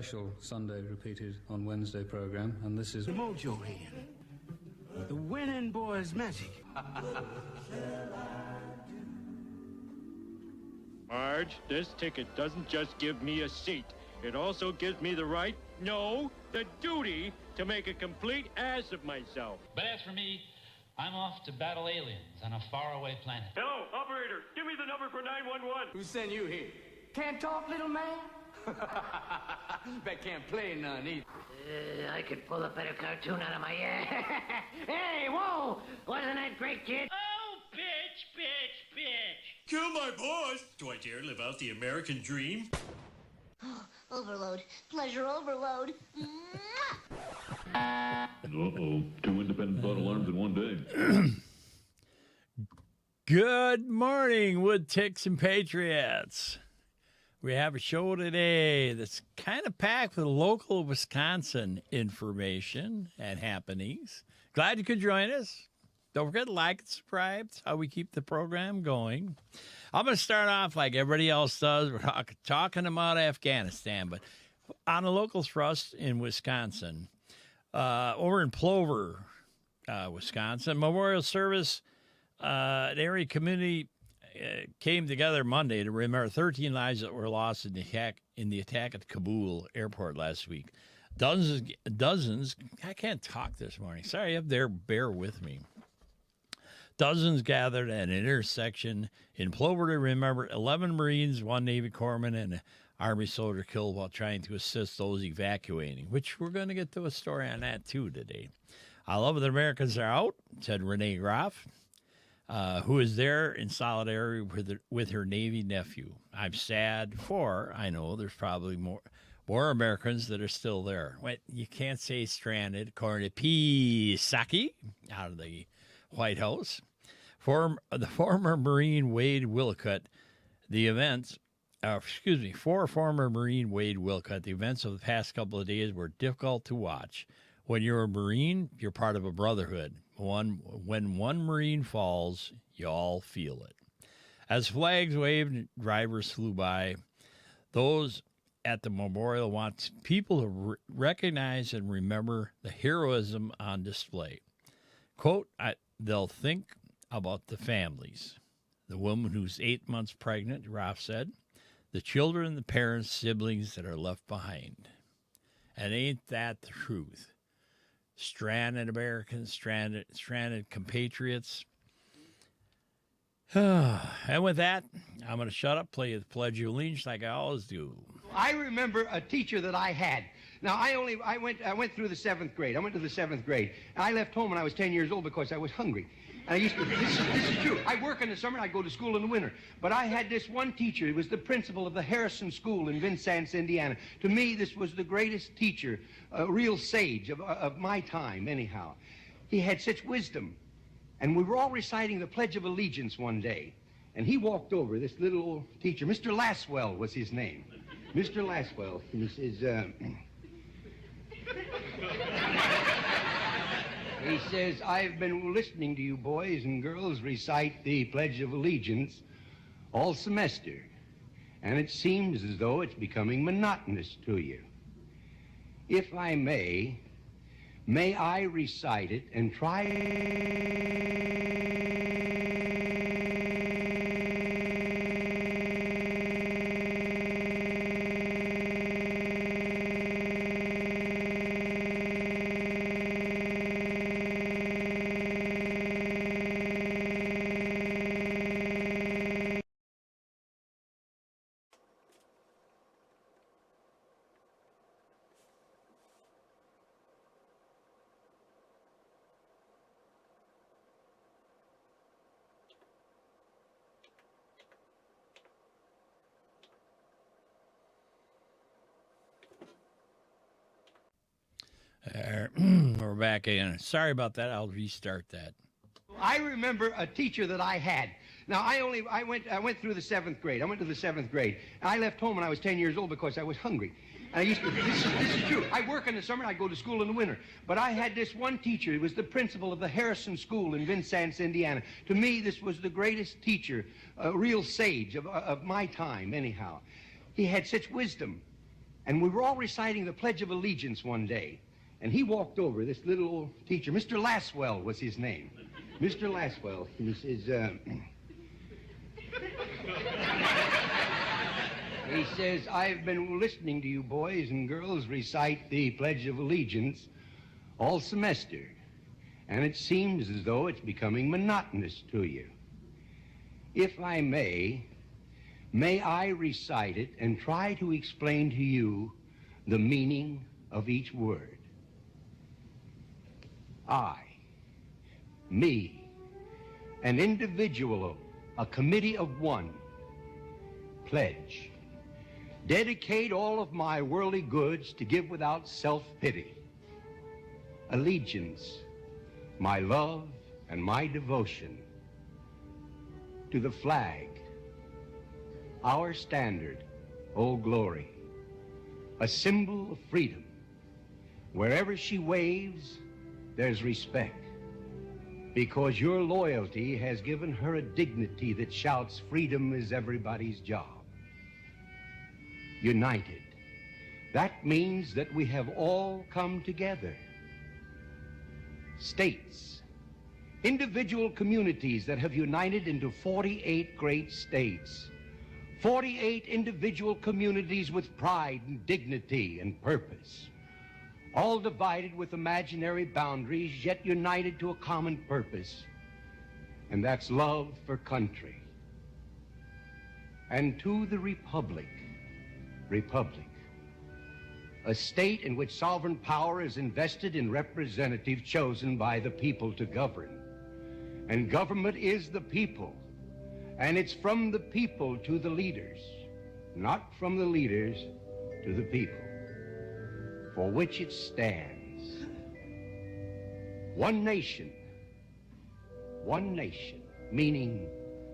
special Sunday repeated on Wednesday program, and this is Mojo Hand, the winning boy's magic. Marge, this ticket doesn't just give me a seat. It also gives me the right, no, the duty to make a complete ass of myself. But as for me, I'm off to battle aliens on a faraway planet. Hello, operator. Give me the number for 911. Who sent you here? Can't talk, little man? Bet can't play none either. I could pull a better cartoon out of my ass. Hey, whoa! Wasn't that great, kid? Oh, bitch. Kill my boss! Do I dare live out the American dream? Overload. Pleasure overload. Uh-oh. 2 independent thought alarms in one day. Good morning, Wood Ticks and Patriots. We have a show today that's kind of packed with local Wisconsin information and happenings. Glad you could join us. Don't forget to like and subscribe. It's how we keep the program going. I'm going to start off like everybody else does. We're talking about Afghanistan, but on a local thrust in Wisconsin, over in Plover, Wisconsin, memorial service, the area community came together Monday to remember 13 lives that were lost in the attack at Kabul airport last week. Dozens, I can't talk this morning. Sorry, up there, bear with me. Dozens gathered at an intersection in Plover to remember 11 Marines, 1 Navy corpsman, and an Army soldier killed while trying to assist those evacuating, which we're going to get to a story on that, too, today. I love that Americans are out, said Renee Groff, who is there in solidarity with her Navy nephew. I'm sad for, I know there's probably more Americans that are still there. Wait, you can't say stranded, according to P. Psaki out of the White House. The former Marine Wade Wilcott, for former Marine Wade Wilcott, the events of the past couple of days were difficult to watch. When you're a Marine, you're part of a brotherhood. When one Marine falls, you all feel it. As flags waved and drivers flew by, those at the memorial want people to recognize and remember the heroism on display. Quote, they'll think about the families. The woman who's 8 months pregnant, Ralph said, the children, the parents, siblings that are left behind. And ain't that the truth? Stranded Americans, stranded compatriots. And with that, I'm going to shut up, play the Pledge of Allegiance like I always do. I remember a teacher that I had. Now, I went through the 7th grade. I went to the 7th grade. And I left home when I was 10 years old because I was hungry. And I used to, this is true. I work in the summer and I go to school in the winter. But I had this one teacher. He was the principal of the Harrison School in Vincennes, Indiana. To me, this was the greatest teacher, a real sage of my time, anyhow. He had such wisdom. And we were all reciting the Pledge of Allegiance one day. And he walked over, this little old teacher. Mr. Laswell was his name. Mr. Laswell. And he says, he says, I've been listening to you boys and girls recite the Pledge of Allegiance all semester, and it seems as though it's becoming monotonous to you. If I may I recite it and try... We're back in. Sorry about that. I'll restart that. I remember a teacher that I had. Now, I went through the 7th grade. I went to the 7th grade. And I left home when I was 10 years old because I was hungry. And I used to, this is true. I work in the summer and I go to school in the winter. But I had this one teacher. He was the principal of the Harrison School in Vincennes, Indiana. To me, this was the greatest teacher, a real sage of my time, anyhow. He had such wisdom. And we were all reciting the Pledge of Allegiance one day. And he walked over, this little old teacher, Mr. Laswell was his name. Mr. Laswell, and he says, he says, I've been listening to you boys and girls recite the Pledge of Allegiance all semester, and it seems as though it's becoming monotonous to you. If I may I recite it and try to explain to you the meaning of each word? I, me, an individual, a committee of one, pledge, dedicate all of my worldly goods to give without self-pity. Allegiance, my love and my devotion to the flag, our standard, Old Glory, a symbol of freedom. Wherever she waves, there's respect, because your loyalty has given her a dignity that shouts freedom is everybody's job. United, that means that we have all come together. States, individual communities that have united into 48 great states. 48 individual communities with pride and dignity and purpose. All divided with imaginary boundaries, yet united to a common purpose. And that's love for country. And to the Republic, a state in which sovereign power is invested in representatives chosen by the people to govern. And government is the people. And it's from the people to the leaders, not from the leaders to the people, for which it stands. One nation, meaning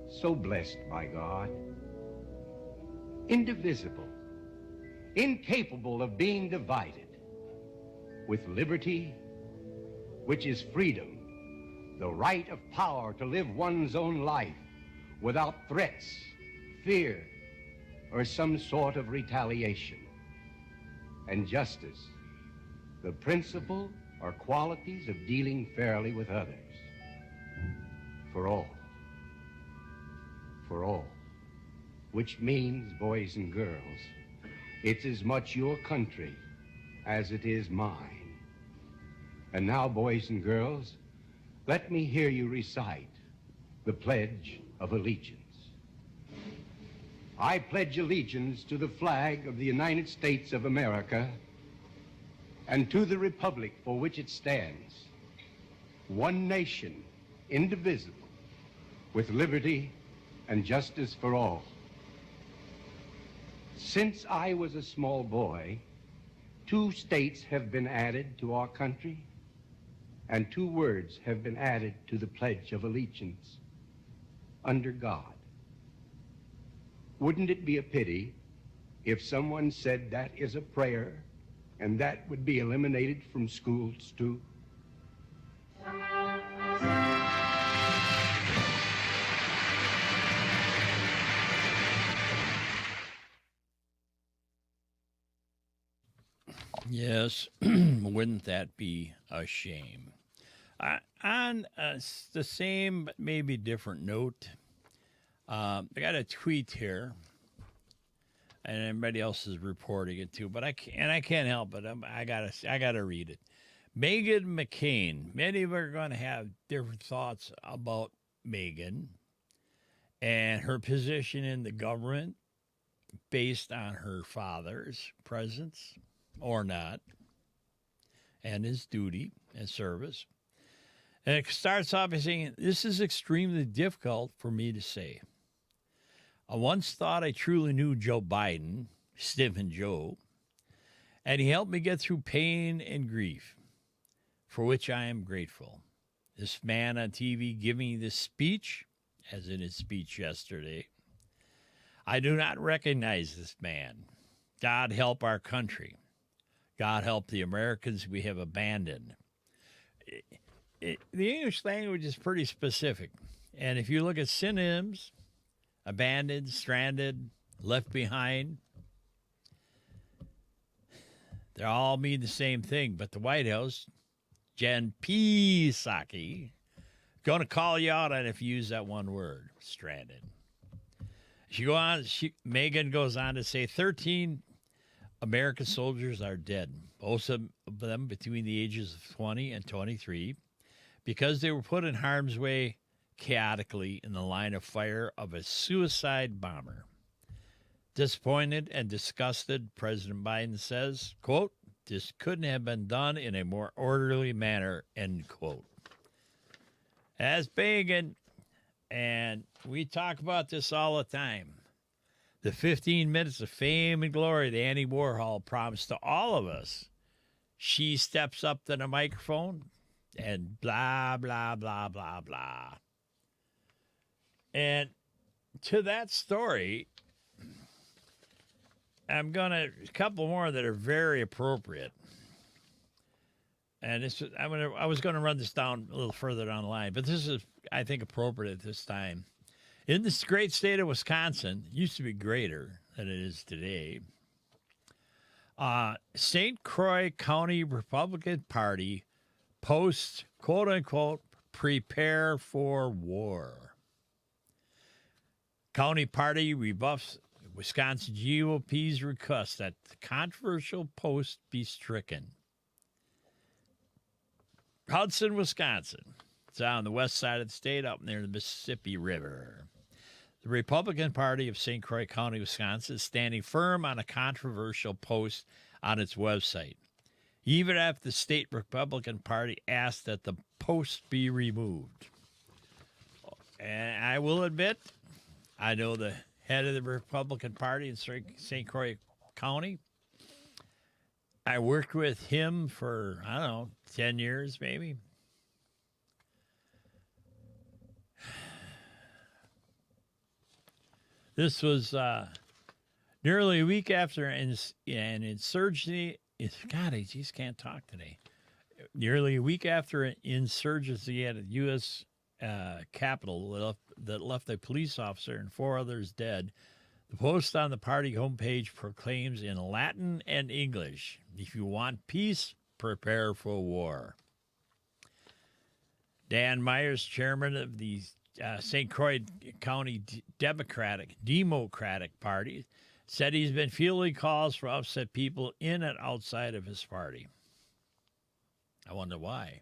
so blessed by God, indivisible, incapable of being divided, with liberty, which is freedom, the right of power to live one's own life without threats, fear, or some sort of retaliation. And justice, the principle or qualities of dealing fairly with others. For all, which means, boys and girls, it's as much your country as it is mine. And now, boys and girls, let me hear you recite the Pledge of Allegiance. I pledge allegiance to the flag of the United States of America and to the republic for which it stands, one nation, indivisible, with liberty and justice for all. Since I was a small boy, 2 states have been added to our country, and 2 words have been added to the Pledge of Allegiance: under God. Wouldn't it be a pity if someone said that is a prayer and that would be eliminated from schools too? Yes, wouldn't that be a shame? On the same but maybe different note, I got a tweet here, and everybody else is reporting it too. But I can't help it. I gotta read it. Meghan McCain. Many of you are going to have different thoughts about Meghan and her position in the government based on her father's presence or not, and his duty and service. And it starts off by saying, "This is extremely difficult for me to say. I once thought I truly knew Joe Biden, Stiffin' Joe, and he helped me get through pain and grief, for which I am grateful. This man on TV giving this speech, as in his speech yesterday, I do not recognize this man. God help our country. God help the Americans we have abandoned." The English language is pretty specific. And if you look at synonyms, abandoned, stranded, left behind, They all mean the same thing, but the White House, Jen Psaki, going to call you out on if you use that one word, stranded. Megan goes on to say 13 American soldiers are dead, most of them between the ages of 20 and 23, because they were put in harm's way chaotically in the line of fire of a suicide bomber. Disappointed and disgusted, President Biden says, quote, "This couldn't have been done in a more orderly manner," end quote. As Megan, and we talk about this all the time, the 15 minutes of fame and glory that Andy Warhol promised to all of us, she steps up to the microphone and blah, blah, blah, blah, blah. And to that story, a couple more that are very appropriate. And I was going to run this down a little further down the line, but this is, I think, appropriate at this time. In this great state of Wisconsin, used to be greater than it is today, St. Croix County Republican Party posts, quote unquote, "prepare for war." County Party rebuffs Wisconsin GOP's request that the controversial post be stricken. Hudson, Wisconsin. It's on the west side of the state, up near the Mississippi River. The Republican Party of St. Croix County, Wisconsin, is standing firm on a controversial post on its website, even after the state Republican Party asked that the post be removed. And I will admit, I know the head of the Republican Party in St. Croix County. I worked with him for, 10 years maybe. This was nearly a week after an insurgency. God, I just can't talk today. Nearly a week after an insurgency at a U.S. Capitol that left a police officer and 4 others dead, the post on the party homepage proclaims in Latin and English, "If you want peace, prepare for war." Dan Myers, chairman of the St. Croix County Democratic Party, said he's been fielding calls for upset people in and outside of his party. I wonder why.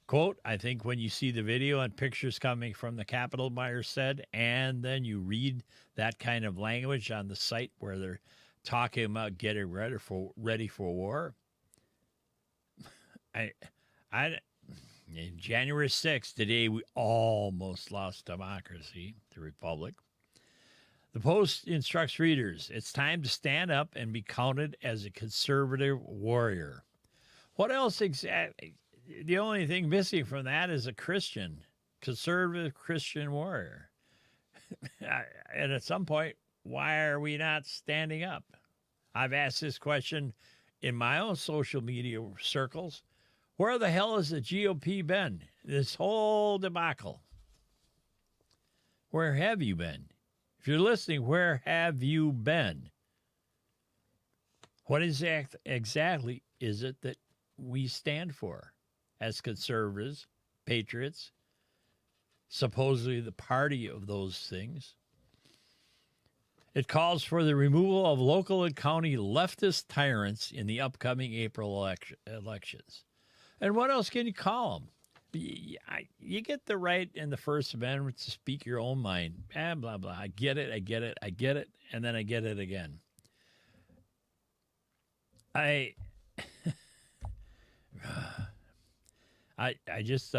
Quote, "I think when you see the video and pictures coming from the Capitol," Myers said, and then you read that kind of language on the site where they're talking about getting ready for war. January 6th, today we almost lost democracy, the Republic. The Post instructs readers, it's time to stand up and be counted as a conservative warrior. What else exactly? The only thing missing from that is a conservative Christian warrior. And at some point, why are we not standing up? I've asked this question in my own social media circles. Where the hell has the GOP been? This whole debacle. Where have you been? If you're listening, where have you been? What exactly is it that we stand for as conservatives, patriots, supposedly the party of those things? It calls for the removal of local and county leftist tyrants in the upcoming April elections. And what else can you call them? You get the right in the First Amendment to speak your own mind. Blah, blah. I get it, and then I get it again. I just...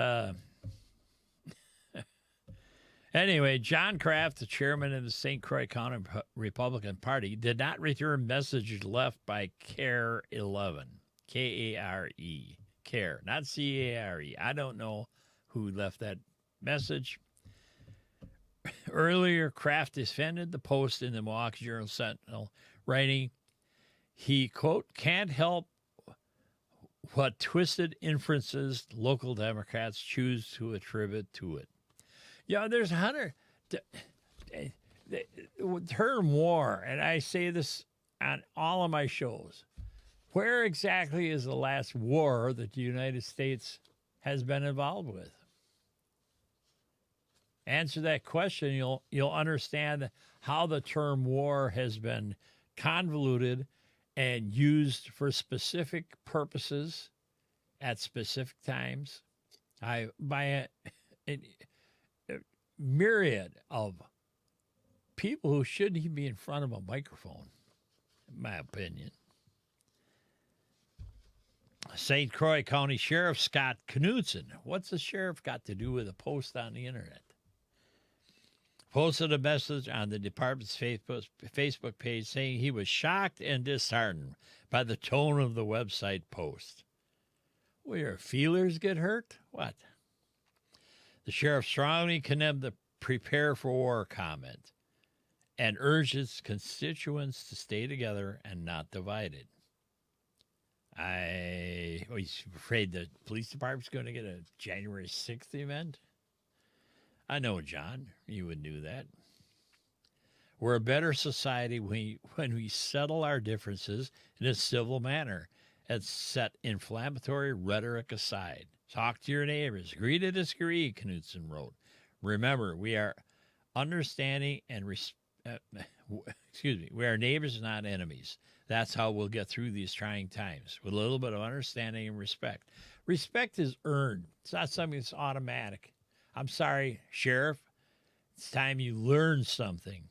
Anyway, John Kraft, the chairman of the St. Croix County Republican Party, did not return messages left by CARE 11, K-A-R-E. CARE, not C-A-R-E. I don't know who left that message. Earlier, Kraft defended the Post in the Milwaukee Journal-Sentinel, writing, he, quote, can't help what twisted inferences local Democrats choose to attribute to it. Yeah, there's the term war, and I say this on all of my shows. Where exactly is the last war that the United States has been involved with? Answer that question, you'll understand how the term war has been convoluted and used for specific purposes at specific times by a myriad of people who shouldn't even be in front of a microphone, in my opinion. St. Croix County Sheriff Scott Knudsen. What's the sheriff got to do with a post on the internet? Posted a message on the department's Facebook page saying he was shocked and disheartened by the tone of the website post. Will your feelers get hurt? What? The sheriff strongly condemned the prepare for war comment and urged his constituents to stay together and not divided. He's afraid the police department's going to get a January 6th event. I know, John, you would do that. We're a better society when we settle our differences in a civil manner and set inflammatory rhetoric aside. Talk to your neighbors. Agree to disagree, Knudsen wrote. Remember, we are understanding and we are neighbors, not enemies. That's how we'll get through these trying times, with a little bit of understanding and respect. Respect is earned. It's not something that's automatic. I'm sorry, Sheriff. It's time you learn something.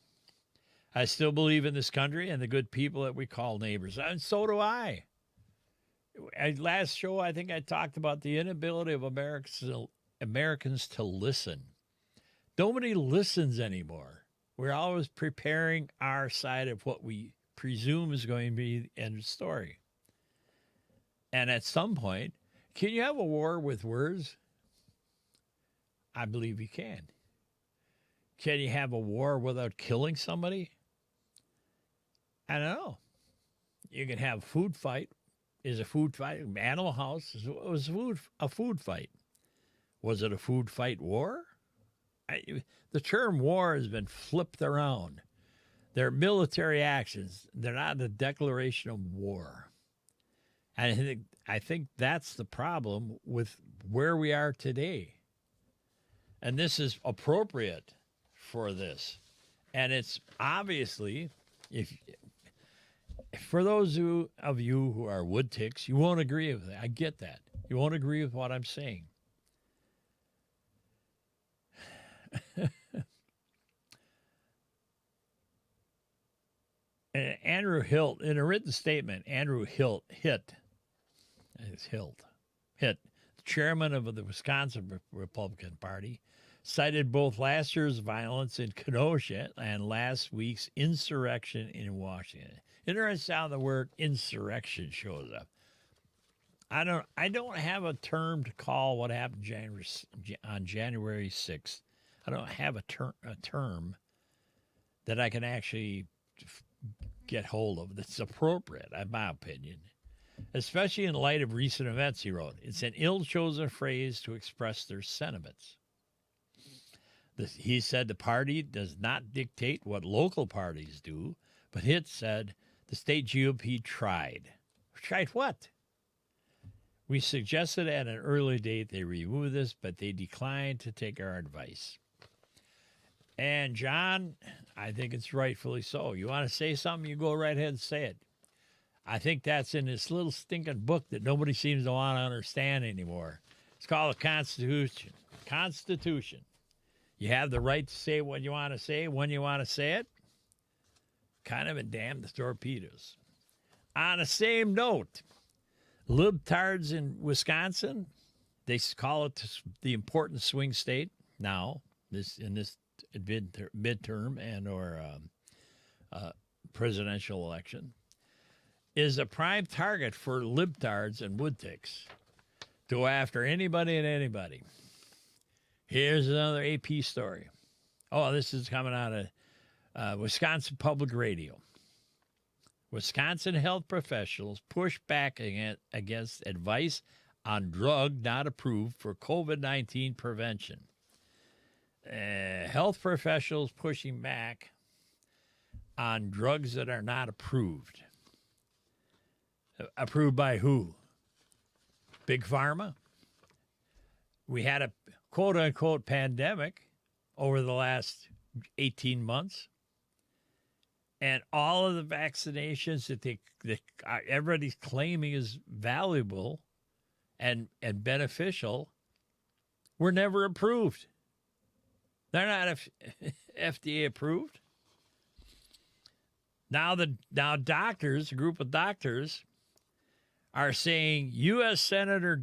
I still believe in this country and the good people that we call neighbors, and so do I. Last show, I think I talked about the inability of Americans to listen. Nobody listens anymore. We're always preparing our side of what we presume is going to be the end of the story. And at some point, can you have a war with words? I believe you can. Can you have a war without killing somebody? I don't know. You can have a food fight. Is a food fight? Animal House was a food fight. Was it a food fight war? The term war has been flipped around. They're military actions. They're not a declaration of war. And I think that's the problem with where we are today. And this is appropriate for this. And it's obviously, for those of you who are wood ticks, you won't agree with it. I get that. You won't agree with what I'm saying. Andrew Hilt, in a written statement, Andrew Hitt, the chairman of the Wisconsin Republican Party, cited both last year's violence in Kenosha and last week's insurrection in Washington. Interesting how the word insurrection shows up. I don't have a term to call what happened on January 6th. I don't have a term that I can actually get hold of that's appropriate, in my opinion, especially in light of recent events, he wrote. It's an ill-chosen phrase to express their sentiments. He said the party does not dictate what local parties do, but Hitt said the state GOP tried. Tried what? We suggested at an early date they remove this, but they declined to take our advice. And, John, I think it's rightfully so. You want to say something, you go right ahead and say it. I think that's in this little stinking book that nobody seems to want to understand anymore. It's called the Constitution. Constitution. You have the right to say what you want to say when you want to say it. Kind of a damn the torpedoes. On the same note, libtards in Wisconsin, they call it the important swing state now, in this midterm and or presidential election, is a prime target for libtards and woodticks to go after anybody and anybody. Here's another AP story. Oh, this is coming out of Wisconsin Public Radio. Wisconsin health professionals push back against advice on drug not approved for COVID-19 prevention. Health professionals pushing back on drugs that are not approved. Approved by who? Big Pharma? We had a quote-unquote pandemic over the last 18 months. And all of the vaccinations that everybody's claiming is valuable and beneficial were never approved. They're not FDA approved. Now doctors, a group of doctors, are saying U.S. Senator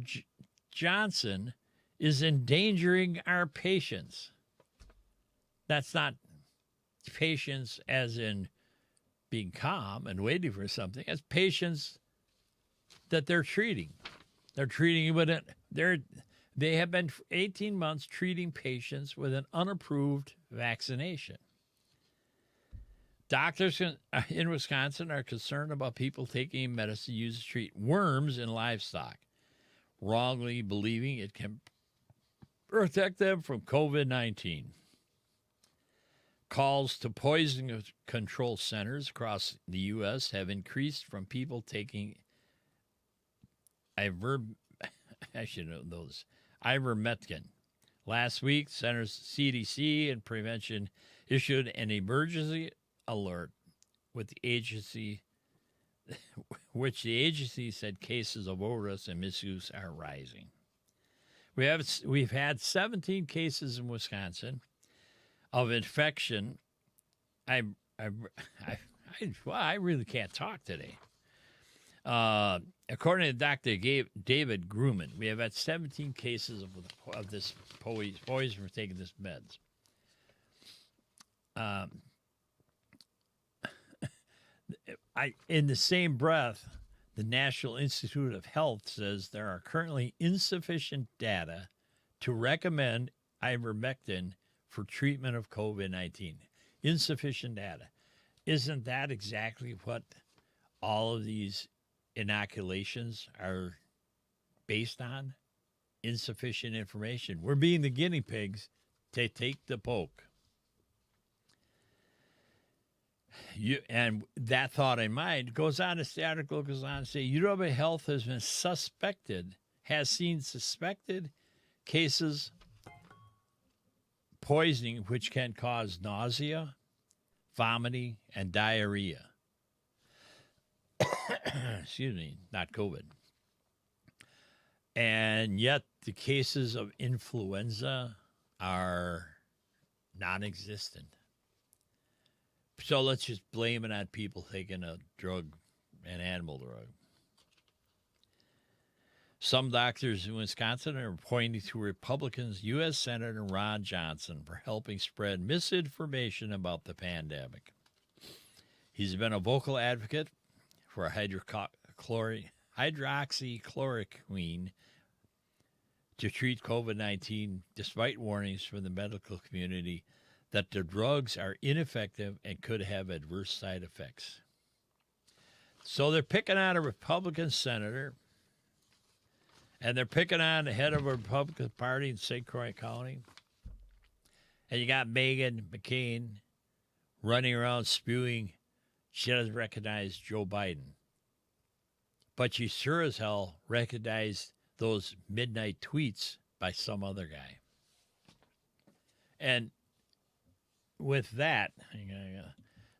Johnson is endangering our patients. That's not patients as in being calm and waiting for something. It's patients that they're treating. They're treating with it. They have been 18 months treating patients with an unapproved vaccination. Doctors in Wisconsin are concerned about people taking medicine used to treat worms in livestock, wrongly believing it can protect them from COVID-19. Calls to poison control centers across the U.S. have increased from people taking ivermectin. Last week, Centers CDC and Prevention issued an emergency alert with the agency, which the agency said cases of overdose and misuse are rising. We've had 17 cases in Wisconsin of infection. I really can't talk today. According to Dr. David Grumman, we have had 17 cases of this poison from taking this meds. In the same breath, the National Institute of Health says there are currently insufficient data to recommend ivermectin for treatment of COVID-19. Insufficient data. Isn't that exactly what all of these inoculations are based on? Insufficient information. We're being the guinea pigs to take the poke. And that thought in mind goes on, this article goes on to say UW Health has seen suspected cases poisoning which can cause nausea, vomiting, and diarrhea. Excuse me, not COVID. And yet the cases of influenza are non-existent. So let's just blame it on people taking a drug, an animal drug. Some doctors in Wisconsin are pointing to Republicans' U.S. Senator Ron Johnson for helping spread misinformation about the pandemic. He's been a vocal advocate for hydroxychloroquine to treat COVID-19, despite warnings from the medical community that the drugs are ineffective and could have adverse side effects. So they're picking on a Republican senator, and they're picking on the head of a Republican party in St. Croix County. And you got Meghan McCain running around spewing she doesn't recognize Joe Biden. But she sure as hell recognized those midnight tweets by some other guy. And with that,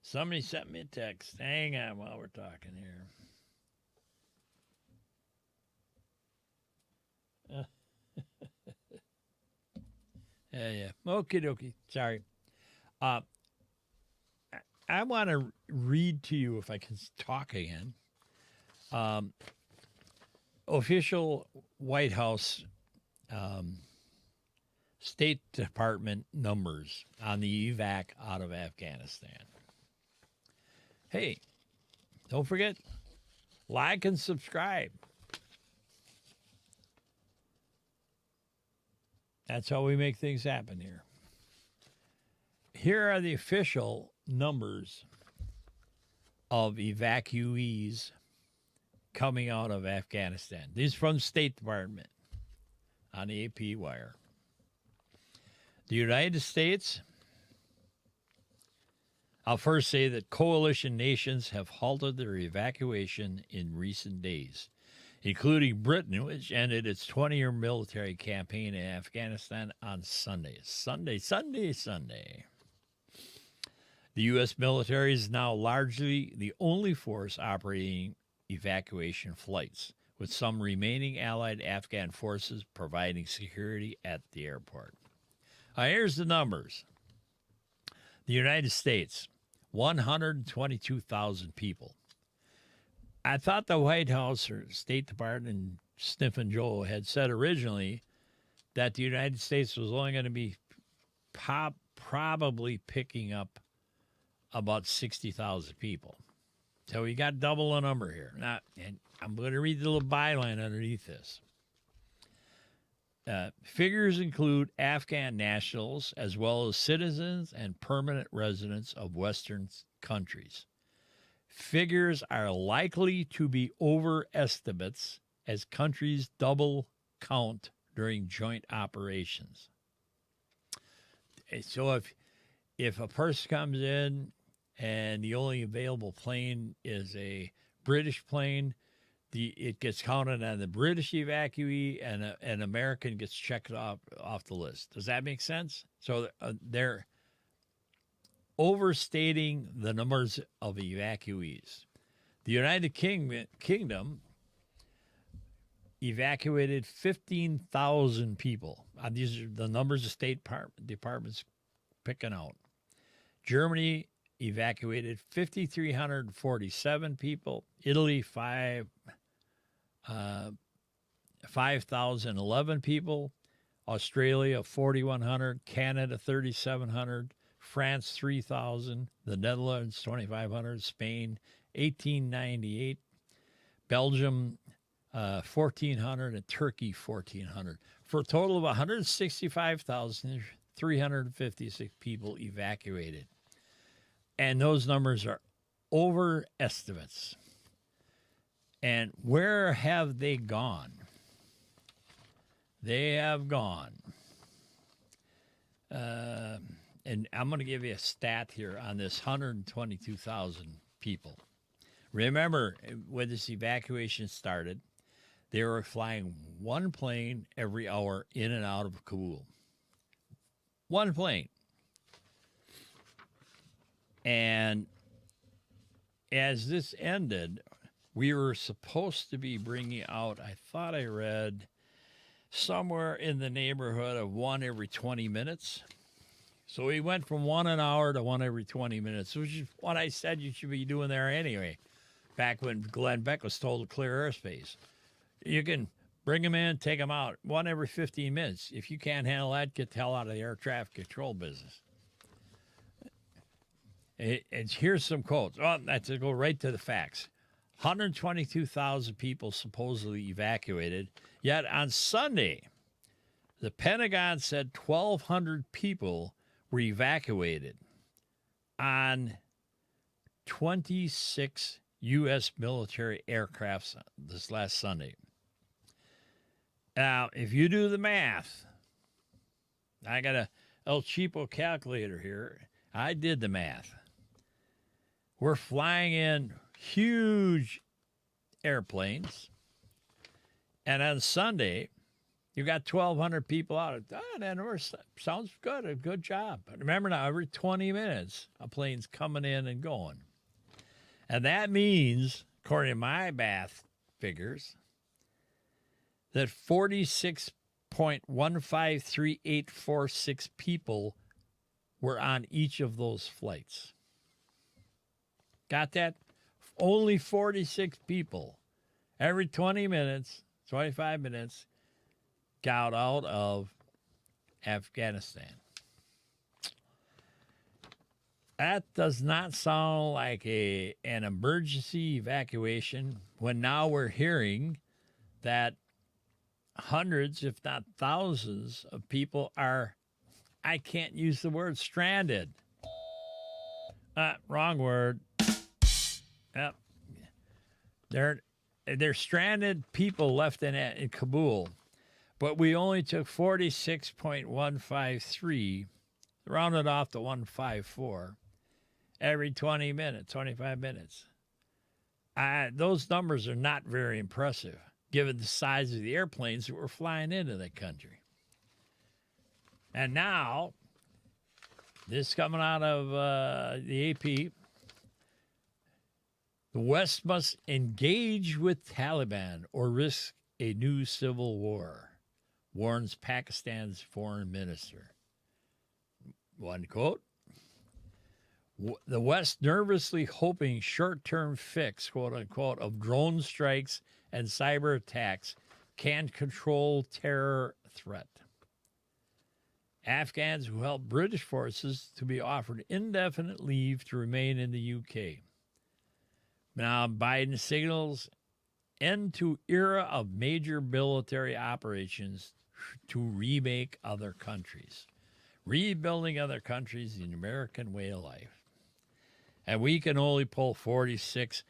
somebody sent me a text. Hang on while we're talking here. Yeah. Okie dokie. Sorry. I want to read to you, if I can talk again, official White House State Department numbers on the evac out of Afghanistan. Hey, don't forget, like and subscribe. That's how we make things happen here. Here are the official numbers of evacuees coming out of Afghanistan. These from State Department on the AP wire. The United States, I'll first say that coalition nations have halted their evacuation in recent days, including Britain, which ended its 20-year military campaign in Afghanistan on Sunday. Sunday. The U.S. military is now largely the only force operating evacuation flights, with some remaining allied Afghan forces providing security at the airport. Here's the numbers. The United States, 122,000 people. I thought the White House or State Department and Sniffin' Joe had said originally that the United States was only going to be probably picking up about 60,000 people. So we got double the number here. Now, and I'm going to read the little byline underneath this. Figures include Afghan nationals as well as citizens and permanent residents of Western countries. Figures are likely to be overestimates as countries double count during joint operations. So if a person comes in and the only available plane is a British plane, it gets counted on the British evacuee, and an American gets checked off the list. Does that make sense? So they're overstating the numbers of evacuees. The United Kingdom evacuated 15,000 people. These are the numbers the State Department's picking out. Germany evacuated 5,347 people. Italy, 5,011 people. Australia, 4,100. Canada, 3,700. France, 3,000. The Netherlands, 2,500. Spain, 1,898. Belgium, 1,400. And Turkey, 1,400. For a total of 165,356 people evacuated. And those numbers are overestimates. And where have they gone? They have gone. And I'm going to give you a stat here on this 122,000 people. Remember, when this evacuation started, they were flying one plane every hour in and out of Kabul. One plane. And as this ended, we were supposed to be bringing out, I thought I read, somewhere in the neighborhood of one every 20 minutes. So we went from 1 an hour to one every 20 minutes, which is what I said you should be doing there anyway, back when Glenn Beck was told to clear airspace. You can bring them in, take them out, one every 15 minutes. If you can't handle that, get the hell out of the air traffic control business. And here's some quotes. Oh, that's to go right to the facts. 122,000 people supposedly evacuated. Yet on Sunday, the Pentagon said 1,200 people were evacuated on 26 U.S. military aircrafts this last Sunday. Now, if you do the math, I got a El Cheapo calculator here. I did the math. We're flying in huge airplanes, and on Sunday, you got 1,200 people out. That sounds good. A good job. But remember now, every 20 minutes, a plane's coming in and going. And that means, according to my math figures, that 46.153846 people were on each of those flights. Got that? Only 46 people every 20 minutes, 25 minutes, got out of Afghanistan. That does not sound like an emergency evacuation when now we're hearing that hundreds, if not thousands, of people are, I can't use the word stranded. Wrong word. Yep. They're stranded people left in Kabul, but we only took 46.153, rounded off to 154, every 20 minutes, 25 minutes. Those numbers are not very impressive, given the size of the airplanes that were flying into the country. And now, this coming out of the AP, the West must engage with Taliban or risk a new civil war, warns Pakistan's foreign minister. One quote, the West nervously hoping short-term fix, quote-unquote, of drone strikes and cyber attacks can control terror threat. Afghans who helped British forces to be offered indefinite leave to remain in the UK. Now Biden signals end to era of major military operations to remake other countries. Rebuilding other countries, the American way of life. And we can only pull 46.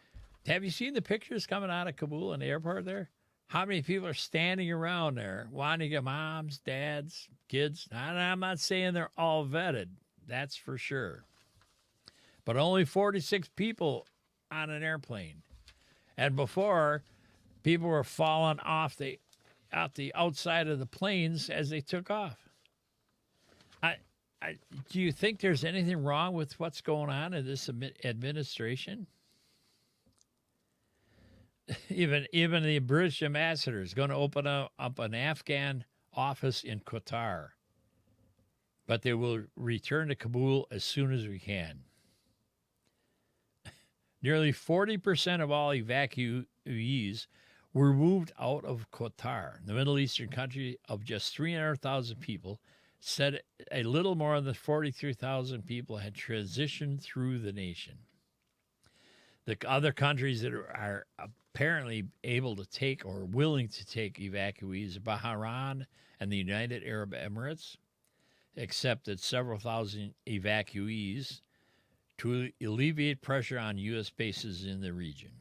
Have you seen the pictures coming out of Kabul in the airport there? How many people are standing around there wanting to get moms, dads, kids? I'm not saying they're all vetted. That's for sure. But only 46 people on an airplane. And before, people were falling off the outside of the planes as they took off. Do you think there's anything wrong with what's going on in this administration? Even the British ambassador is going to open up an Afghan office in Qatar, but they will return to Kabul as soon as we can. Nearly 40% of all evacuees were moved out of Qatar, the Middle Eastern country of just 300,000 people. Said a little more than 43,000 people had transitioned through the nation. The other countries that are apparently able to take or willing to take evacuees are Bahrain and the United Arab Emirates, accepted several thousand evacuees to alleviate pressure on U.S. bases in the region.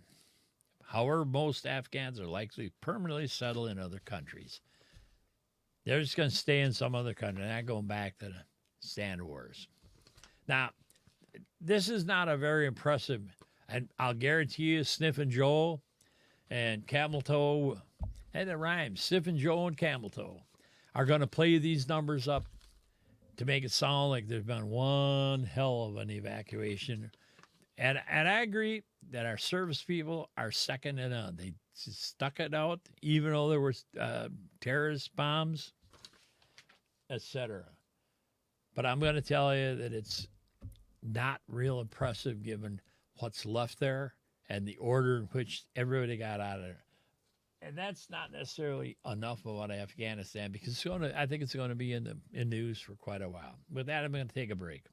However, most Afghans are likely to permanently settle in other countries. They're just going to stay in some other country, not going back to the stand wars. Now, this is not a very impressive, and I'll guarantee you, Sniffin' Joe and Camel Toe, and it rhymes, Sniffin' Joe and Camel Toe, are going to play these numbers up to make it sound like there's been one hell of an evacuation. And I agree that our service people are second to none. They stuck it out, even though there were terrorist bombs, etc. But I'm going to tell you that it's not real impressive given what's left there and the order in which everybody got out of there. And that's not necessarily enough about Afghanistan because I think it's going to be in the news for quite a while. With that, I'm going to take a break.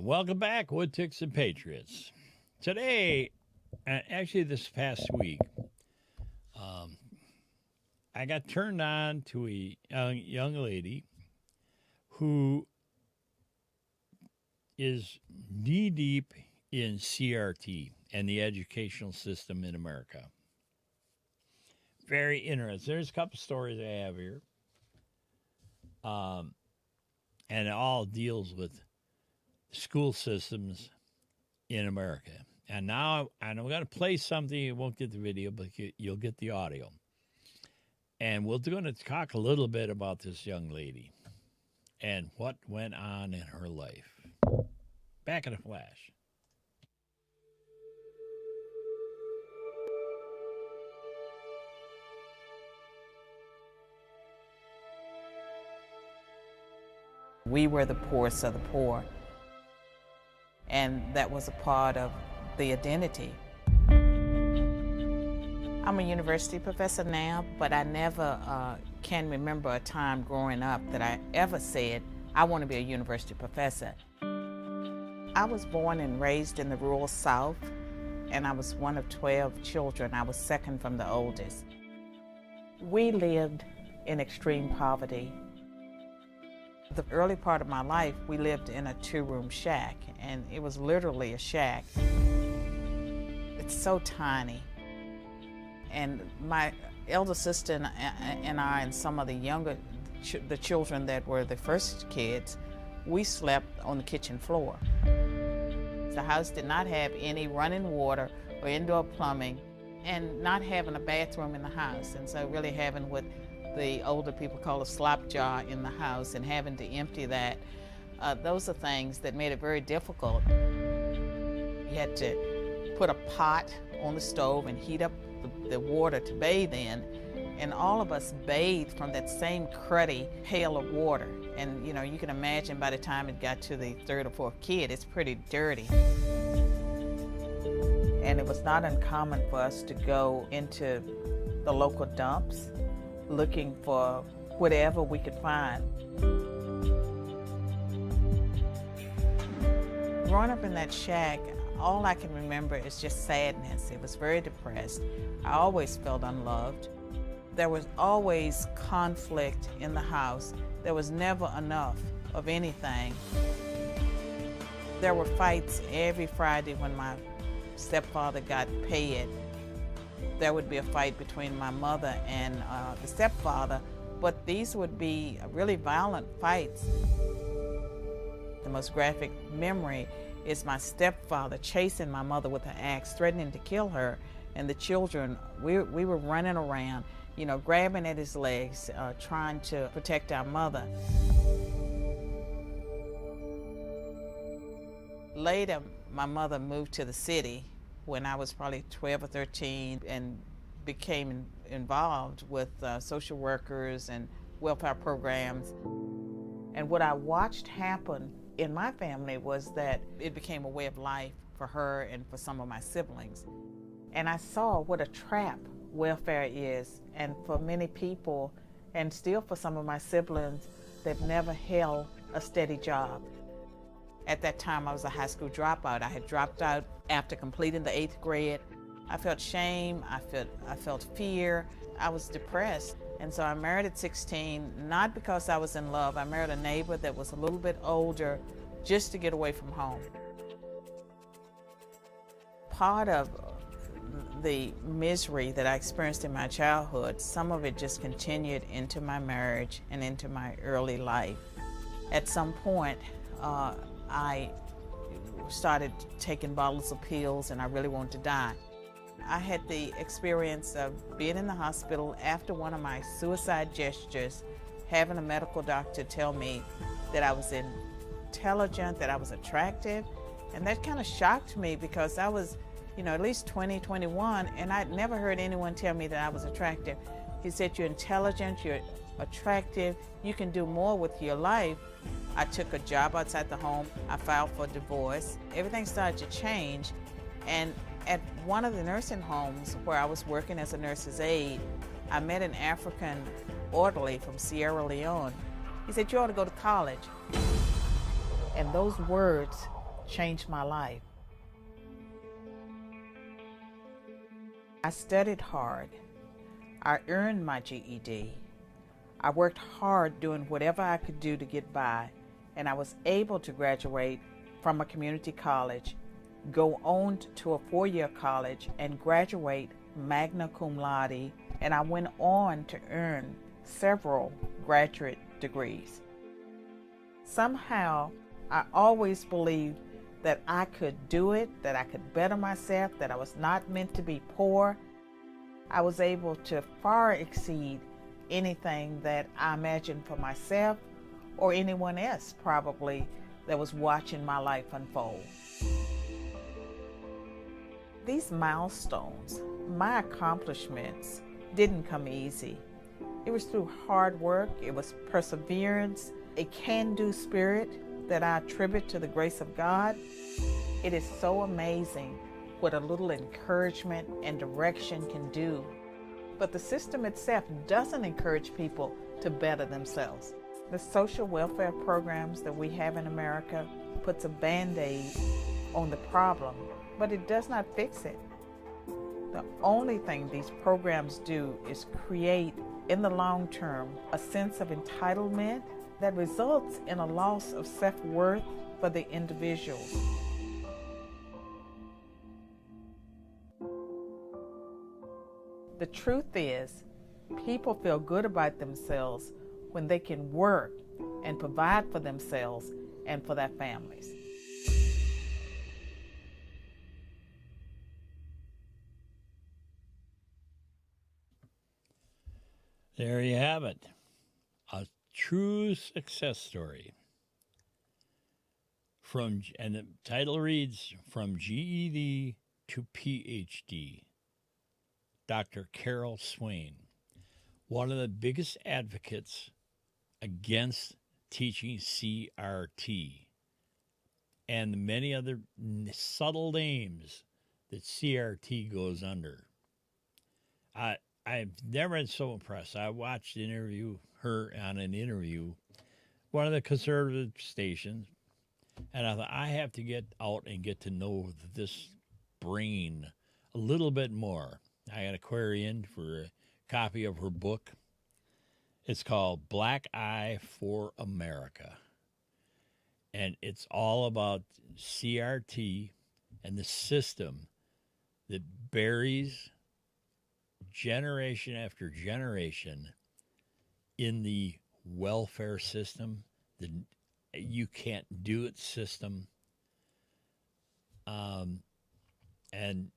Welcome back, Wood Ticks and Patriots. Today, actually this past week, I got turned on to a young lady who is knee-deep in CRT and the educational system in America. Very interesting. There's a couple stories I have here. And it all deals with school systems in America. And now I'm going to play something. You won't get the video, but you'll get the audio. And we're going to talk a little bit about this young lady and what went on in her life. Back in a flash. We were the poorest of the poor, and that was a part of the identity. I'm a university professor now, but I never can remember a time growing up that I ever said, I want to be a university professor. I was born and raised in the rural South, and I was one of 12 children. I was second from the oldest. We lived in extreme poverty. The early part of my life, we lived in a 2-room shack, and it was literally a shack. It's so tiny. And my elder sister and I and some of the younger, the children that were the first kids, we slept on the kitchen floor. The house did not have any running water or indoor plumbing, and not having a bathroom in the house. And so really having what the older people call a slop jar in the house and having to empty that, those are things that made it very difficult. You had to put a pot on the stove and heat up the water to bathe in, and all of us bathed from that same cruddy pail of water. And you know, you can imagine by the time it got to the 3rd or 4th kid, it's pretty dirty. And it was not uncommon for us to go into the local dumps looking for whatever we could find. Growing up in that shack, all I can remember is just sadness. It was very depressed. I always felt unloved. There was always conflict in the house. There was never enough of anything. There were fights every Friday when my stepfather got paid. There would be a fight between my mother and the stepfather, but these would be really violent fights. The most graphic memory is my stepfather chasing my mother with an axe, threatening to kill her, and the children, we were running around, you know, grabbing at his legs, trying to protect our mother. Later, my mother moved to the city when I was probably 12 or 13 and became involved with social workers and welfare programs. And what I watched happen in my family was that it became a way of life for her and for some of my siblings. And I saw what a trap welfare is, and for many people, and still for some of my siblings, they've never held a steady job. At that time, I was a high school dropout. I had dropped out after completing the 8th grade. I felt shame, I felt fear, I was depressed. And so I married at 16, not because I was in love. I married a neighbor that was a little bit older just to get away from home. Part of the misery that I experienced in my childhood, some of it just continued into my marriage and into my early life. At some point, I started taking bottles of pills and I really wanted to die. I had the experience of being in the hospital after one of my suicide gestures, having a medical doctor tell me that I was intelligent, that I was attractive, and that kind of shocked me because I was, you know, at least 20, 21, and I'd never heard anyone tell me that I was attractive. He said, you're intelligent, you're attractive, you can do more with your life. I took a job outside the home, I filed for divorce. Everything started to change, and at one of the nursing homes where I was working as a nurse's aide, I met an African orderly from Sierra Leone. He said, you ought to go to college. And those words changed my life. I studied hard. I earned my GED. I worked hard doing whatever I could do to get by, and I was able to graduate from a community college, go on to a 4-year college, and graduate magna cum laude, and I went on to earn several graduate degrees. Somehow, I always believed that I could do it, that I could better myself, that I was not meant to be poor. I was able to far exceed anything that I imagined for myself or anyone else probably that was watching my life unfold. These milestones, my accomplishments, didn't come easy. It was through hard work, it was perseverance, a can-do spirit that I attribute to the grace of God. It is so amazing what a little encouragement and direction can do. But the system itself doesn't encourage people to better themselves. The social welfare programs that we have in America puts a Band-Aid on the problem, but it does not fix it. The only thing these programs do is create, in the long term, a sense of entitlement that results in a loss of self-worth for the individual. The truth is, people feel good about themselves when they can work and provide for themselves and for their families. There you have it. A true success story. And the title reads, From GED to PhD. Dr. Carol Swain, one of the biggest advocates against teaching CRT and the many other subtle names that CRT goes under. I've never been so impressed. I watched her on an interview, one of the conservative stations, and I thought, I have to get out and get to know this brain a little bit more. I got a query in for a copy of her book. It's called Black Eye for America. And it's all about CRT and the system that buries generation after generation in the welfare system, the you can't do it system. And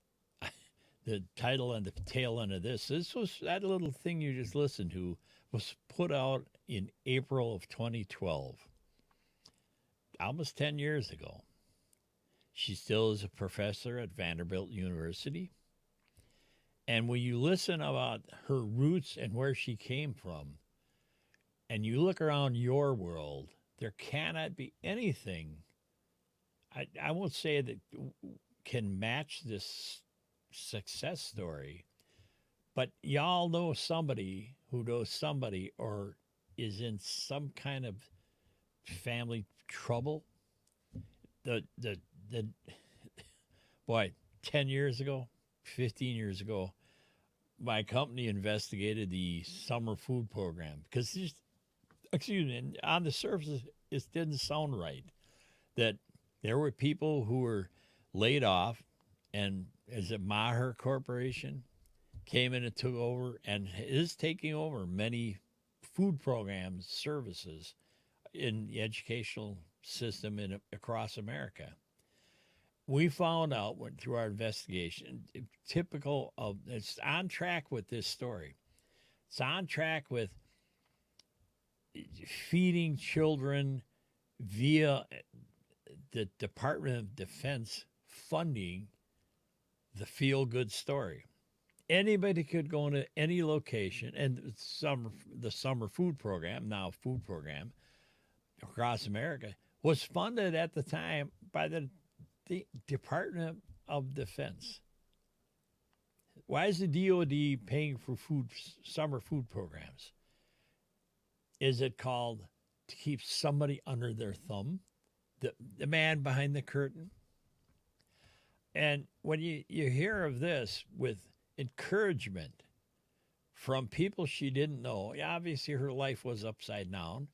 the title and the tail end of this was that little thing you just listened to was put out in April of 2012, almost 10 years ago. She still is a professor at Vanderbilt University. And when you listen about her roots and where she came from, and you look around your world, there cannot be anything, I won't say that can match this success story, but y'all know somebody who knows somebody or is in some kind of family trouble. Boy, 10 years ago, 15 years ago, my company investigated the summer food program because on the surface, it didn't sound right that there were people who were laid off, and as a Maher Corporation came in and took over and is taking over many food programs, services in the educational system across America. We found out through our investigation, typical of, it's on track with this story. It's on track with feeding children via the Department of Defense funding the feel-good story. Anybody could go into any location, and the summer food program, now food program, across America, was funded at the time by the Department of Defense. Why is the DOD paying for summer food programs? Is it called to keep somebody under their thumb? The man behind the curtain? And when you hear of this with encouragement from people she didn't know, obviously her life was upside down,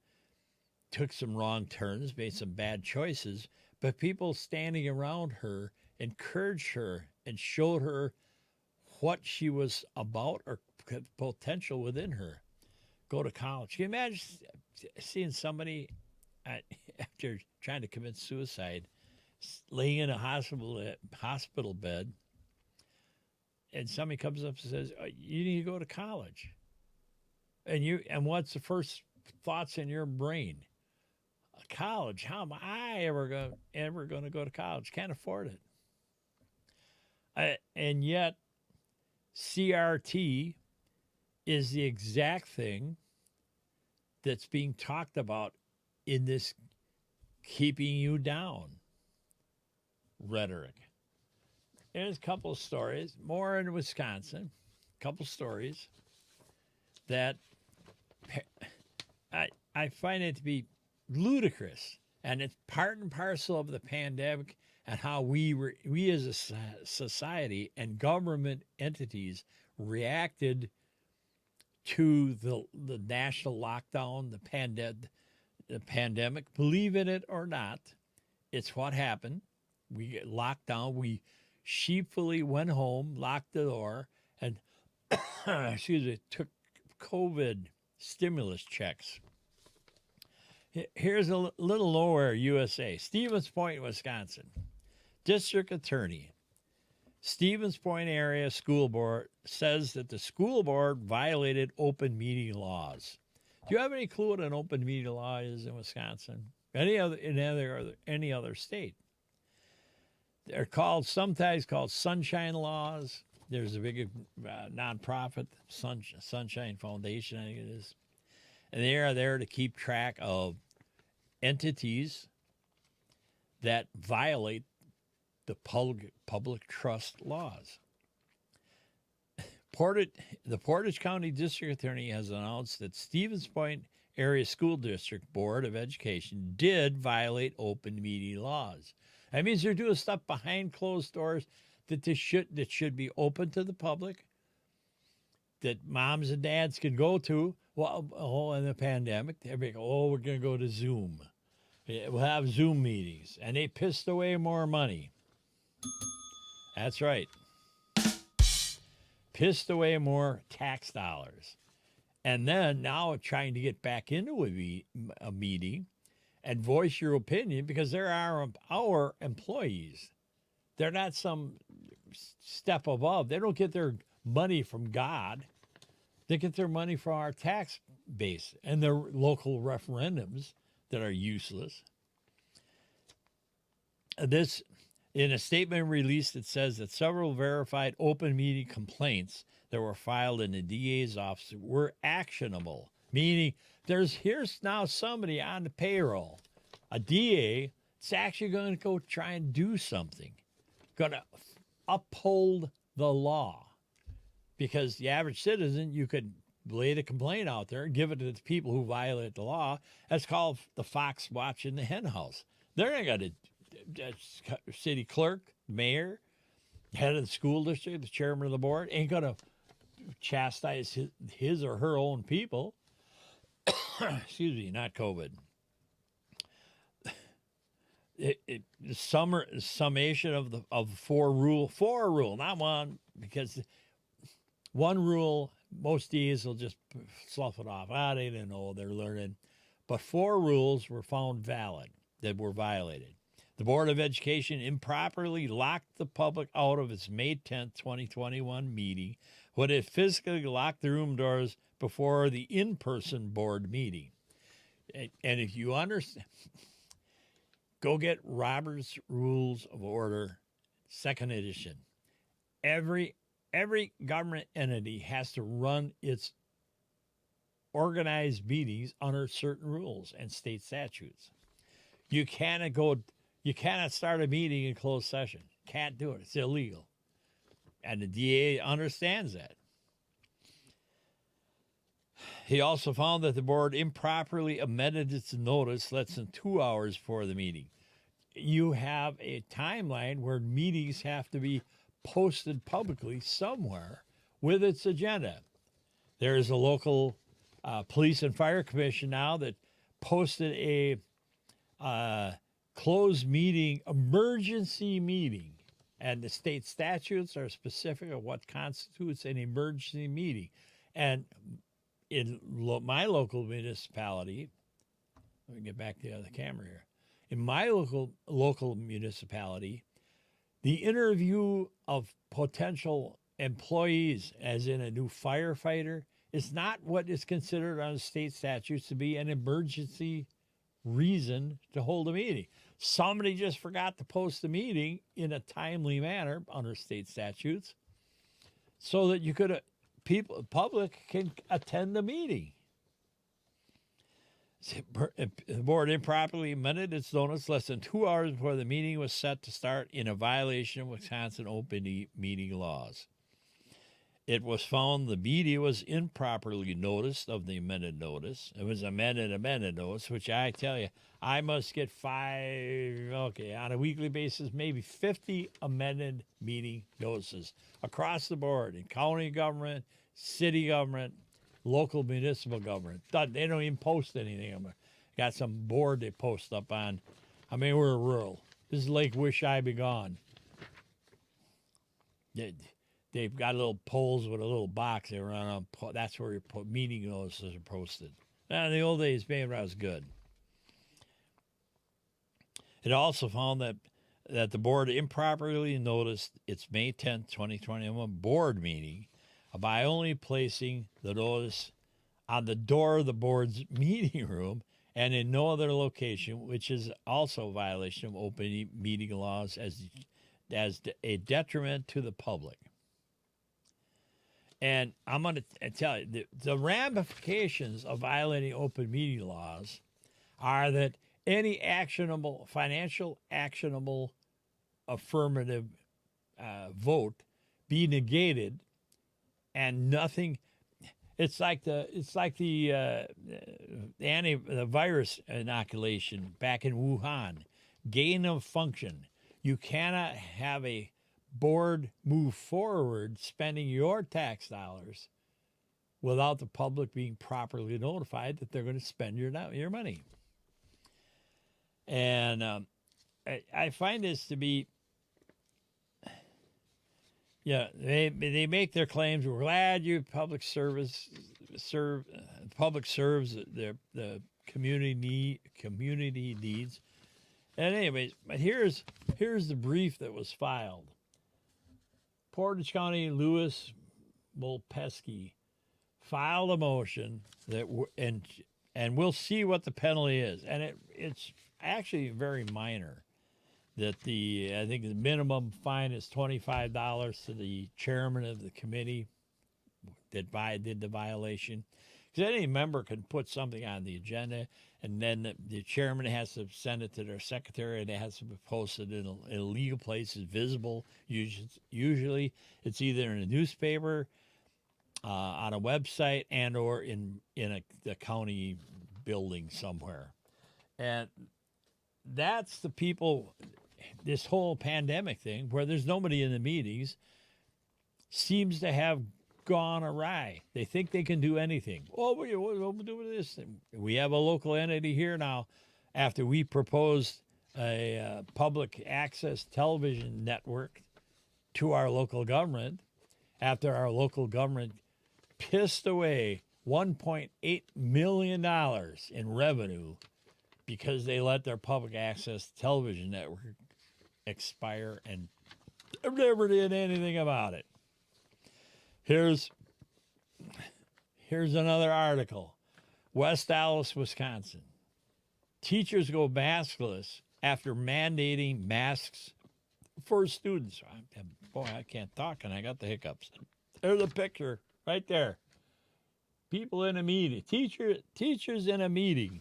took some wrong turns, made some bad choices, but people standing around her encouraged her and showed her what she was about or potential within her. Go to college. Can you imagine seeing somebody after trying to commit suicide, laying in a hospital bed, and somebody comes up and says, "You need to go to college." And what's the first thoughts in your brain? College? How am I ever going to go to college? Can't afford it. And yet, CRT is the exact thing that's being talked about in this keeping you down rhetoric. There's a couple of stories, more in Wisconsin, a couple of stories that I find it to be ludicrous, and it's part and parcel of the pandemic and how we as a society and government entities reacted to the national lockdown, the pandemic. Believe in it or not, it's what happened. We get locked down. We sheepfully went home, locked the door, and took COVID stimulus checks. Here's a little nowhere USA. Stevens Point, Wisconsin. District Attorney. Stevens Point Area School Board says that the school board violated open meeting laws. Do you have any clue what an open meeting law is in Wisconsin? Any other state? They're sometimes called sunshine laws. There's a big nonprofit, Sunshine Foundation, I think it is. And they are there to keep track of entities that violate the public trust laws. The Portage County District Attorney has announced that Stevens Point Area School District Board of Education did violate open meeting laws. That means they're doing stuff behind closed doors that should be open to the public, that moms and dads can go to. Well, in the pandemic, everybody go, we're going to go to Zoom. We'll have Zoom meetings. And they pissed away more money. That's right. Pissed away more tax dollars. And then now trying to get back into a meeting and voice your opinion because they're our employees. They're not some step above. They don't get their money from God. They get their money from our tax base and their local referendums that are useless. This, in a statement released, it says that several verified open meeting complaints that were filed in the DA's office were actionable, meaning here's now somebody on the payroll, a DA, that's actually going to go try and do something, going to uphold the law. Because the average citizen, you could lay the complaint out there and give it to the people who violate the law. That's called the fox watching the hen house. They're not going to, city clerk, mayor, head of the school district, the chairman of the board, ain't going to chastise his or her own people. Excuse me, not COVID. The summation of the four rule, not one, because one rule, most D's will just slough it off. They didn't know, they're learning. But 4 rules were found valid that were violated. The Board of Education improperly locked the public out of its May 10th, 2021 meeting when it physically locked the room doors before the in-person board meeting. And if you understand, go get Robert's Rules of Order, 2nd edition. Every government entity has to run its organized meetings under certain rules and state statutes. You cannot start a meeting in closed session. Can't do it. It's illegal. And the DA understands that. He also found that the board improperly amended its notice less than 2 hours before the meeting. You have a timeline where meetings have to be posted publicly somewhere with its agenda. There is a local police and fire commission now that posted a closed meeting, emergency meeting. And the state statutes are specific of what constitutes an emergency meeting. And in my local municipality, let me get back to the other camera here. In my local municipality, the interview of potential employees, as in a new firefighter, is not what is considered under state statutes to be an emergency reason to hold a meeting. Somebody just forgot to post the meeting in a timely manner under state statutes so that you could public can attend the meeting. The board improperly amended its notice less than 2 hours before the meeting was set to start in a violation of Wisconsin open meeting laws. It was found the media was improperly noticed of the amended notice. It was amended notice, which I tell you, I must get on a weekly basis, maybe 50 amended meeting notices across the board in county government, city government, local municipal government. They don't even post anything. Got some board they post up on. I mean, we're rural. This is Lake Wish I Be Gone. They've got little poles with a little box they run on. That's where your meeting notices are posted. Now, in the old days, maybe that was good. It also found that the board improperly noticed its May 10th, 2021 board meeting by only placing the notice on the door of the board's meeting room and in no other location, which is also a violation of open meeting laws as a detriment to the public. And I'm going to tell you, the ramifications of violating open meeting laws are that any financial actionable affirmative vote be negated, and nothing. It's like the virus inoculation back in Wuhan, gain of function. You cannot have a board move forward spending your tax dollars without the public being properly notified that they're going to spend your money. And I find this to be, they make their claims. We're glad you public serves the community needs. And anyways, but here's the brief that was filed. Portage County Lewis Molpeski filed a motion that and we'll see what the penalty is, and it's actually very minor. That I think the minimum fine is $25 to the chairman of the committee that did the violation. Because any member can put something on the agenda, and then the chairman has to send it to their secretary, and it has to be posted in a legal place, is visible. Usually, it's either in a newspaper, on a website, and or in the county building somewhere. And that's the people. This whole pandemic thing, where there's nobody in the meetings, seems to have gone awry. They think they can do anything. Oh, what do we do with this? We have a local entity here now. After we proposed a public access television network to our local government, after our local government pissed away $1.8 million in revenue because they let their public access television network expire and never did anything about it. Here's another article. West Allis, Wisconsin. Teachers go maskless after mandating masks for students. Boy, I can't talk and I got the hiccups. There's a picture right there. People in a meeting. Teachers in a meeting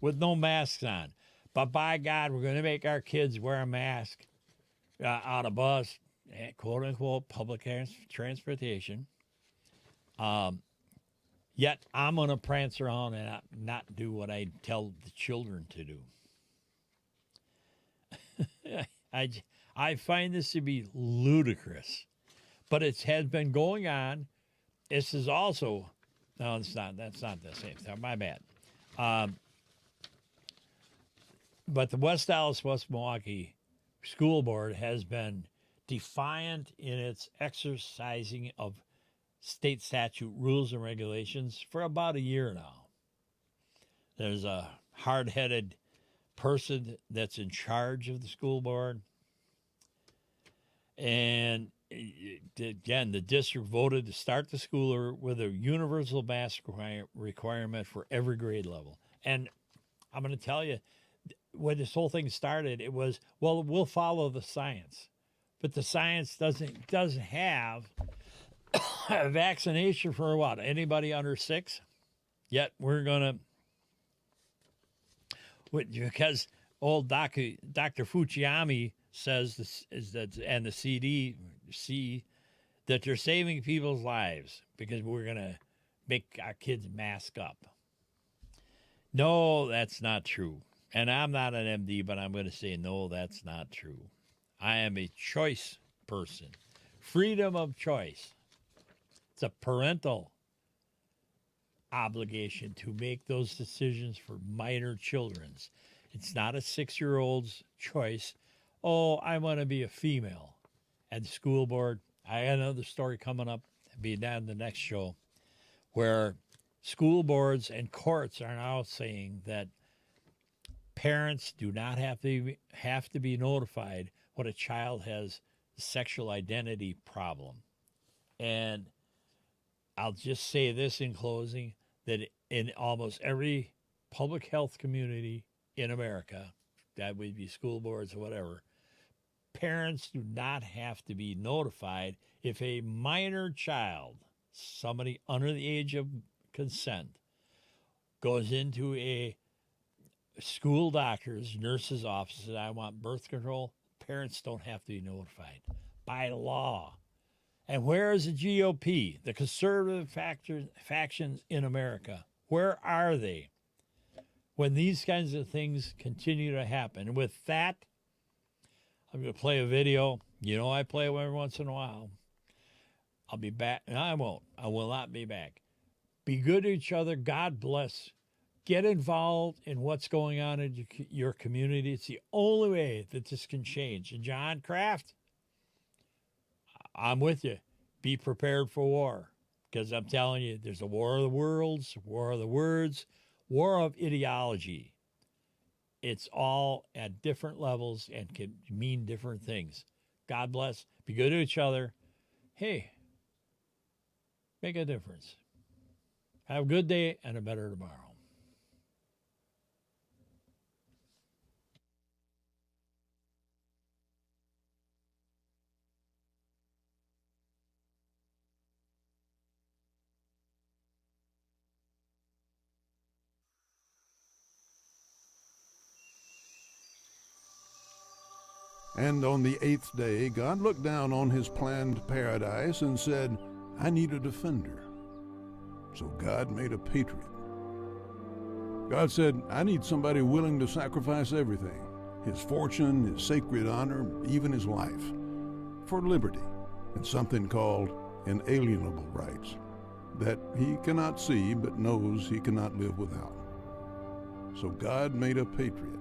with no masks on. But by God, we're going to make our kids wear a mask on a bus, quote unquote, public transportation. Yet I'm going to prance around and not do what I tell the children to do. I find this to be ludicrous, but it has been going on. This is also, no, it's not. That's not the same thing. My bad. But the West Dallas, West Milwaukee School Board has been defiant in its exercising of state statute rules and regulations for about a year now. There's a hard-headed person that's in charge of the school board. And again, the district voted to start the school with a universal mask requirement for every grade level. And I'm going to tell you, when this whole thing started, it was, well, we'll follow the science. But the science doesn't have a vaccination for what? Anybody under 6? Yet we're going to, because old Dr. Fujiyama says this is that, and the CDC, that they're saving people's lives because we're going to make our kids mask up. No, that's not true. And I'm not an MD, but I'm going to say, no, that's not true. I am a choice person. Freedom of choice. It's a parental obligation to make those decisions for minor children. It's not a 6-year-old's choice. Oh, I want to be a female. At the school board, I got another story coming up, be down the next show, where school boards and courts are now saying that parents do not have to be notified when a child has a sexual identity problem. And I'll just say this in closing, that in almost every public health community in America, that would be school boards or whatever, parents do not have to be notified if a minor child, somebody under the age of consent, goes into a school doctor's, nurse's office and I want birth control. Parents don't have to be notified by law. And where is the GOP, the conservative factions in America? Where are they when these kinds of things continue to happen? And with that, I'm going to play a video. You know, I play every once in a while. I'll be back. No, I won't. I will not be back. Be good to each other. God bless. Get involved in what's going on in your community. It's the only way that this can change. And John Kraft, I'm with you. Be prepared for war. Because I'm telling you, there's a war of the worlds, war of the words, war of ideology. It's all at different levels and can mean different things. God bless. Be good to each other. Hey, make a difference. Have a good day and a better tomorrow. And on the 8th day, God looked down on his planned paradise and said, I need a defender. So God made a patriot. God said, I need somebody willing to sacrifice everything, his fortune, his sacred honor, even his life, for liberty and something called inalienable rights that he cannot see but knows he cannot live without. So God made a patriot.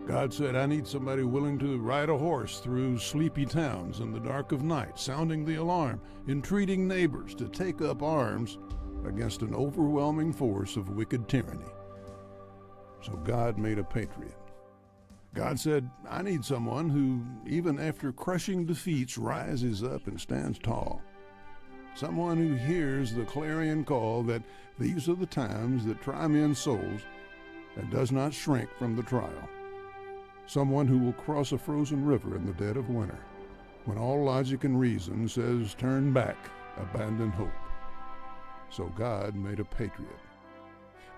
God said, I need somebody willing to ride a horse through sleepy towns in the dark of night, sounding the alarm, entreating neighbors to take up arms against an overwhelming force of wicked tyranny. So God made a patriot. God said, I need someone who, even after crushing defeats, rises up and stands tall. Someone who hears the clarion call that these are the times that try men's souls and does not shrink from the trial. Someone who will cross a frozen river in the dead of winter, when all logic and reason says turn back, abandon hope. So God made a patriot.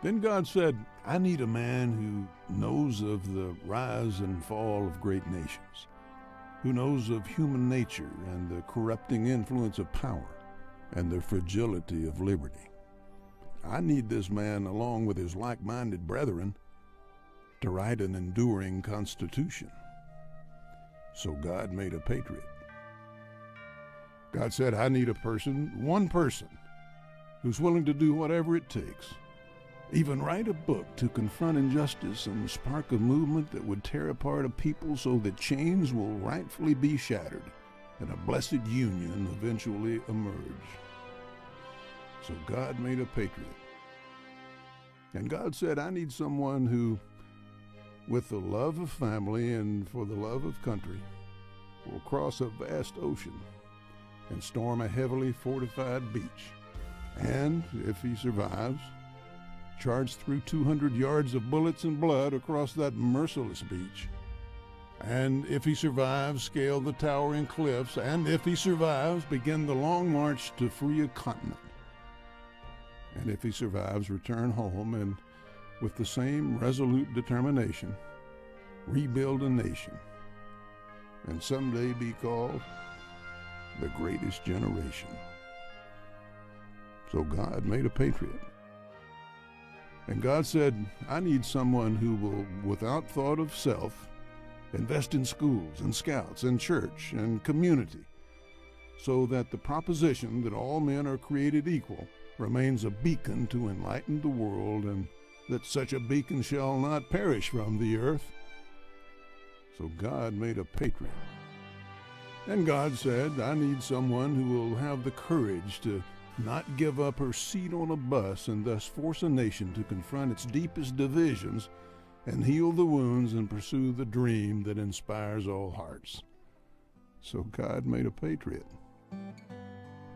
Then God said, I need a man who knows of the rise and fall of great nations, who knows of human nature and the corrupting influence of power and the fragility of liberty. I need this man, along with his like-minded brethren, to write an enduring constitution. So God made a patriot. God said, I need a person, one person, who's willing to do whatever it takes even write a book to confront injustice and spark a movement that would tear apart a people so that chains will rightfully be shattered and a blessed union eventually emerge. So God made a patriot. And God said, I need someone who, with the love of family and for the love of country, will cross a vast ocean and storm a heavily fortified beach. And, if he survives, charge through 200 yards of bullets and blood across that merciless beach. And if he survives, scale the towering cliffs. And if he survives, begin the long march to free a continent. And if he survives, return home and, with the same resolute determination, rebuild a nation, and someday be called the greatest generation. So God made a patriot. And God said, I need someone who will, without thought of self, invest in schools and scouts and church and community, so that the proposition that all men are created equal remains a beacon to enlighten the world, and that such a beacon shall not perish from the earth. So God made a patriot. And God said, I need someone who will have the courage to not give up her seat on a bus and thus force a nation to confront its deepest divisions and heal the wounds and pursue the dream that inspires all hearts. So God made a patriot.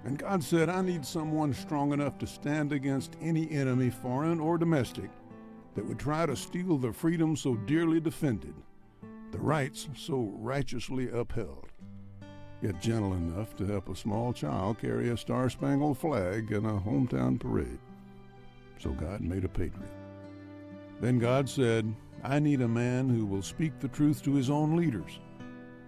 And God said, I need someone strong enough to stand against any enemy, foreign or domestic, that would try to steal the freedom so dearly defended, the rights so righteously upheld, yet gentle enough to help a small child carry a star-spangled flag in a hometown parade. So God made a patriot. Then God said, I need a man who will speak the truth to his own leaders,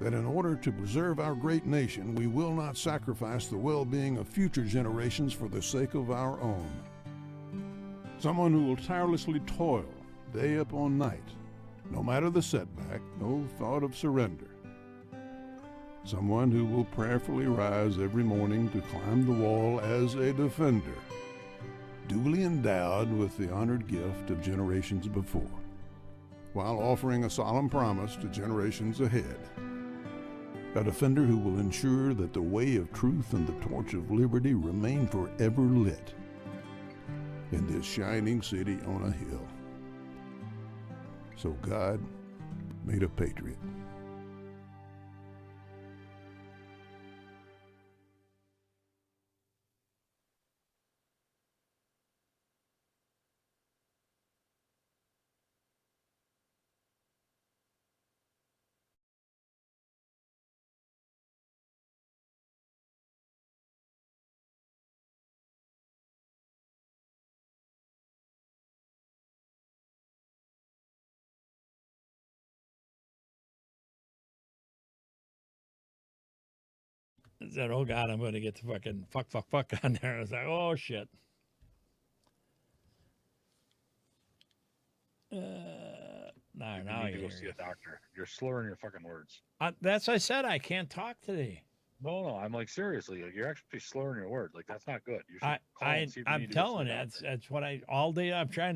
that in order to preserve our great nation, we will not sacrifice the well-being of future generations for the sake of our own. Someone who will tirelessly toil day upon night, no matter the setback, no thought of surrender. Someone who will prayerfully rise every morning to climb the wall as a defender, duly endowed with the honored gift of generations before, while offering a solemn promise to generations ahead. A defender who will ensure that the way of truth and the torch of liberty remain forever lit in this shining city on a hill. So God made a patriot. I said, oh, God, I'm going to get the fucking fuck on there. I was like, oh, shit. Now you need to go see a doctor. You're slurring your fucking words. That's what I said. I can't talk today. No, I'm like, seriously, like, you're actually slurring your words. Like, that's not good. You should call and see if you I'm need to go see telling a you, doctor. that's what all day I'm trying to